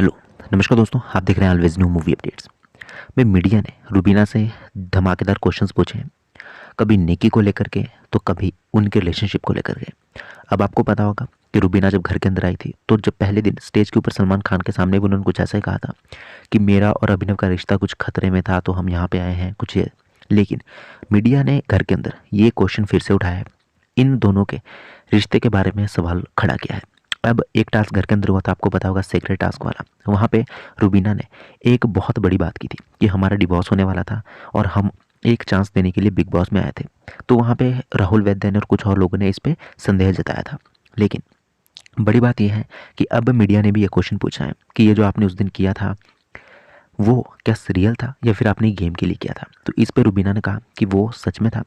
Hello, नमस्कार दोस्तों, आप देख रहे हैं ऑलवेज न्यू मूवी अपडेट्स। में मीडिया ने रुबीना से धमाकेदार क्वेश्चंस पूछे हैं, कभी नेकी को लेकर के तो कभी उनके रिलेशनशिप को लेकर के। अब आपको पता होगा कि रुबीना जब घर के अंदर आई थी तो जब पहले दिन स्टेज के ऊपर सलमान खान के सामने भी उन्होंने कुछ ऐसा ही कहा था कि मेरा और अभिनव का रिश्ता कुछ खतरे में था तो हम यहाँ पे आए हैं कुछ ये। लेकिन मीडिया ने घर के अंदर ये क्वेश्चन फिर से उठाया है, इन दोनों के रिश्ते के बारे में सवाल खड़ा किया है। अब एक टास्क घर के अंदर हुआ था, आपको पता होगा, सीक्रेट टास्क वाला। वहाँ पे रुबीना ने एक बहुत बड़ी बात की थी कि हमारा डिवोर्स होने वाला था और हम एक चांस देने के लिए बिग बॉस में आए थे। तो वहाँ पे राहुल वैद्य ने और कुछ और लोगों ने इस पे संदेह जताया था। लेकिन बड़ी बात यह है कि अब मीडिया ने भी ये क्वेश्चन पूछा है कि ये जो आपने उस दिन किया था वो क्या रियल था या फिर आपने गेम के लिए किया था। तो इस पे रुबीना ने कहा कि वो सच में था।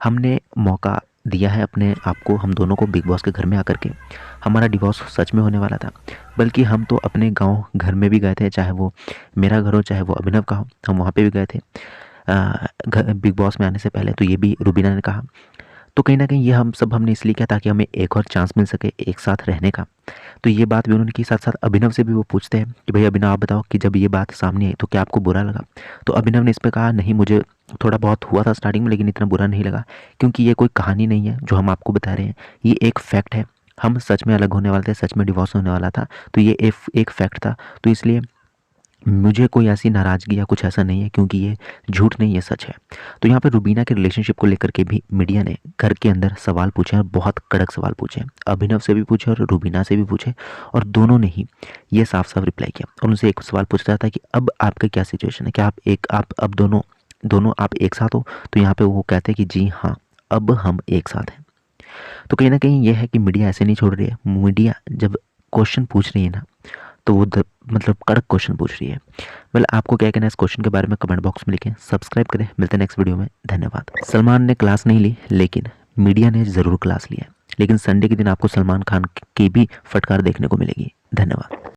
हमने मौका दिया है अपने आप को, हम दोनों को, बिग बॉस के घर में आकर के। हमारा डिवोर्स सच में होने वाला था, बल्कि हम तो अपने गांव घर में भी गए थे, चाहे वो मेरा घर हो चाहे वो अभिनव का हो, हम वहाँ पे भी गए थे बिग बॉस में आने से पहले। तो ये भी रुबीना ने कहा। तो कहीं ना कहीं ये हम सब हमने इसलिए किया ताकि हमें एक और चांस मिल सके एक साथ रहने का। तो ये बात भी उन्होंने की। साथ साथ अभिनव से भी वो पूछते हैं कि भाई अभिनव, आप बताओ कि जब ये बात सामने आई तो क्या आपको बुरा लगा। तो अभिनव ने इस पर कहा, नहीं, मुझे थोड़ा बहुत हुआ था स्टार्टिंग में, लेकिन इतना बुरा नहीं लगा, क्योंकि ये कोई कहानी नहीं है जो हम आपको बता रहे हैं, ये एक फैक्ट है। हम सच में अलग होने वाले थे, सच में डिवोर्स होने वाला था, तो ये एक फैक्ट था। तो इसलिए मुझे कोई ऐसी नाराज़गी या कुछ ऐसा नहीं है, क्योंकि ये झूठ नहीं, ये सच है। तो यहाँ पे रुबीना के रिलेशनशिप को लेकर के भी मीडिया ने घर के अंदर सवाल पूछे हैं और बहुत कड़क सवाल पूछे हैं। अभिनव से भी पूछे और रुबीना से भी पूछे, और दोनों ने ही ये साफ साफ रिप्लाई किया। और उनसे एक सवाल पूछ रहा था कि अब आपका क्या सिचुएशन है, क्या आप अब दोनों आप एक साथ हो। तो यहाँ पे वो कहते हैं कि जी हाँ, अब हम एक साथ हैं। तो कहीं ना कहीं ये है कि मीडिया ऐसे नहीं छोड़ रही है। मीडिया जब क्वेश्चन पूछ रही है ना, तो वो मतलब कड़क क्वेश्चन पूछ रही है। वेल, आपको क्या कहना है इस क्वेश्चन के बारे में, कमेंट बॉक्स में लिखें। सब्सक्राइब करें, मिलते हैं नेक्स्ट वीडियो में। धन्यवाद। सलमान ने क्लास नहीं ली, लेकिन मीडिया ने ज़रूर क्लास लिया। लेकिन संडे के दिन आपको सलमान खान की भी फटकार देखने को मिलेगी। धन्यवाद।